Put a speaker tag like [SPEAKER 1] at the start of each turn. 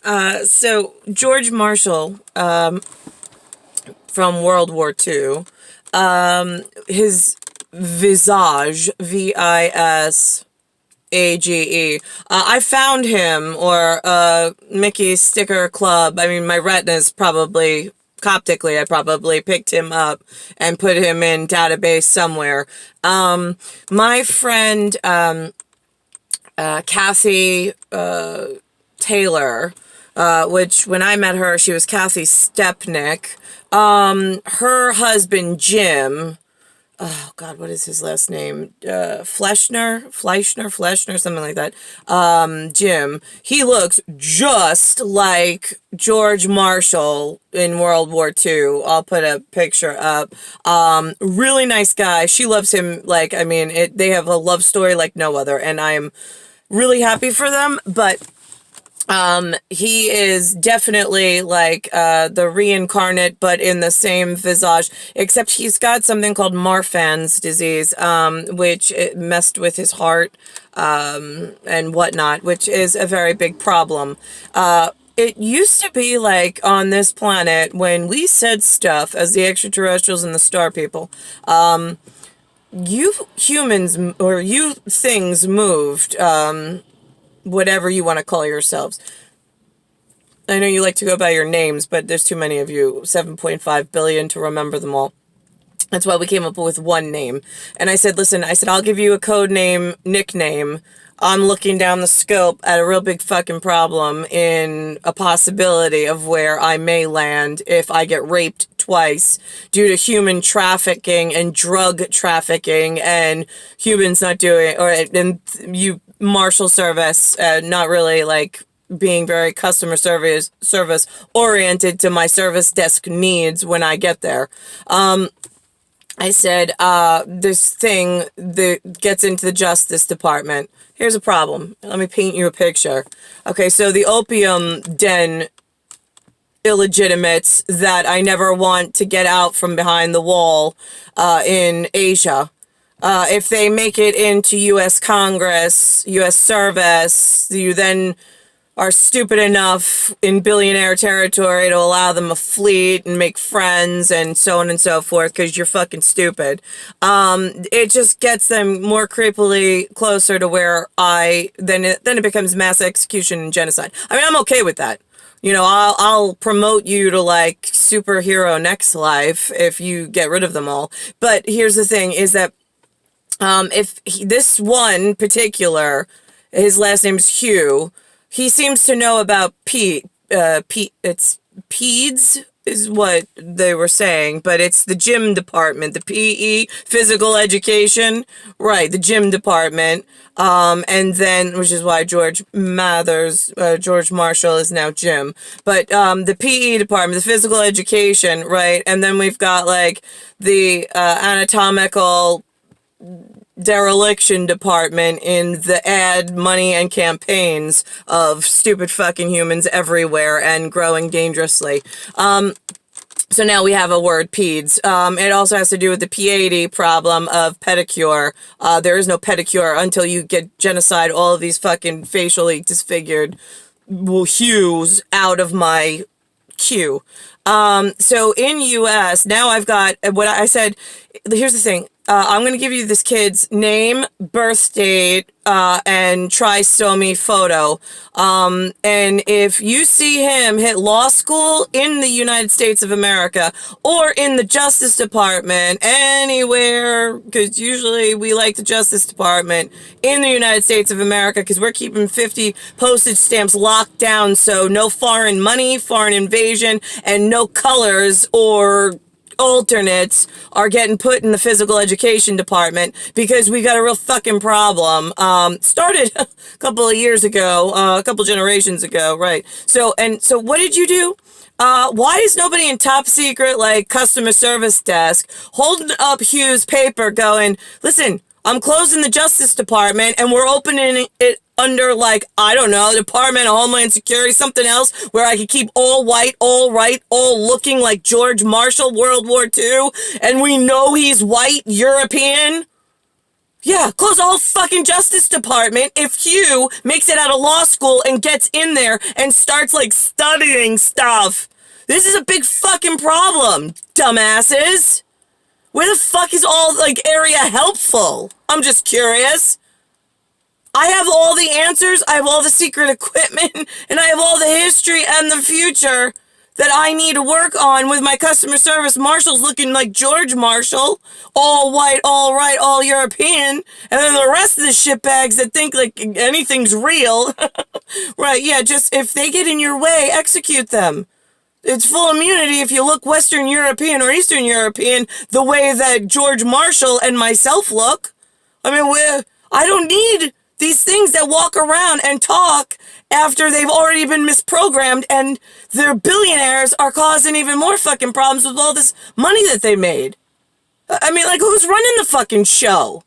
[SPEAKER 1] So George Marshall, from World War II, his visage, VISAGE. I found him, or Mickey Sticker Club. I mean, my retinas probably, Coptically, I probably picked him up and put him in database somewhere. My friend, Kathy Taylor, which when I met her, she was Kathy Stepnick. Her husband, Jim, oh God, what is his last name? Fleshner, something like that. Jim. He looks just like George Marshall in World War II. I'll put a picture up. Really nice guy. She loves him. Like, I mean, they have a love story like no other, and I am really happy for them. But he is definitely like the reincarnate, but in the same visage, except he's got something called Marfan's disease, which it messed with his heart and whatnot, which is a very big problem. It used to be like on this planet when we said stuff as the extraterrestrials and the star people, you humans or you things moved, whatever you want to call yourselves. I know you like to go by your names, but there's too many of you, 7.5 billion to remember them all. That's why we came up with one name. And I said, listen, I'll give you a code name, nickname. I'm looking down the scope at a real big fucking problem in a possibility of where I may land if I get raped twice due to human trafficking and drug trafficking and humans not doing, and you Marshal Service, not really like being very customer service oriented to my service desk needs when I get there. I said, this thing that gets into the Justice Department. Here's a problem. Let me paint you a picture. Okay, so the opium den illegitimates that I never want to get out from behind the wall in Asia. If they make it into U.S. Congress, U.S. service, you then are stupid enough in billionaire territory to allow them a fleet and make friends and so on and so forth because you're fucking stupid. It just gets them more creepily closer to where then it becomes mass execution and genocide. I mean, I'm okay with that. You know, I'll promote you to like superhero next life if you get rid of them all. But here's the thing is that this one particular, his last name's Hugh, he seems to know about it's PEDS is what they were saying, but it's the gym department, the PE, physical education, right, the gym department, and then, which is why George Marshall is now Jim, but the PE department, the physical education, right, and then we've got like the anatomical dereliction department in the ad money and campaigns of stupid fucking humans everywhere and growing dangerously. So now we have a word, PEDS. It also has to do with the P80 problem of pedicure. There is no pedicure until you get genocide all of these fucking facially disfigured hues out of my queue. So in U.S., now I've got what I said. Here's the thing. I'm going to give you this kid's name, birth date, and trisomy photo. And if you see him hit law school in the United States of America or in the Justice Department, anywhere, because usually we like the Justice Department in the United States of America because we're keeping 50 postage stamps locked down so no foreign money, foreign invasion, and no colors or alternates are getting put in the physical education department because we got a real fucking problem. Started a couple of years ago, a couple generations ago, right? So what did you do? Why is nobody in top secret, like, customer service desk holding up Hugh's paper going, listen, I'm closing the Justice Department and we're opening it under, like, I don't know, Department of Homeland Security, something else where I could keep all white, all right, all looking like George Marshall, World War II, and we know he's white, European? Yeah, close the whole fucking Justice Department if Hugh makes it out of law school and gets in there and starts, like, studying stuff. This is a big fucking problem, dumbasses. Where the fuck is all, like, area helpful? I'm just curious. I have all the answers, I have all the secret equipment, and I have all the history and the future that I need to work on with my customer service marshals looking like George Marshall, all white, all right, all European, and then the rest of the shitbags that think like anything's real. Right, yeah, just if they get in your way, execute them. It's full immunity if you look Western European or Eastern European the way that George Marshall and myself look. I mean, I don't need these things that walk around and talk after they've already been misprogrammed and their billionaires are causing even more fucking problems with all this money that they made. I mean, like, who's running the fucking show?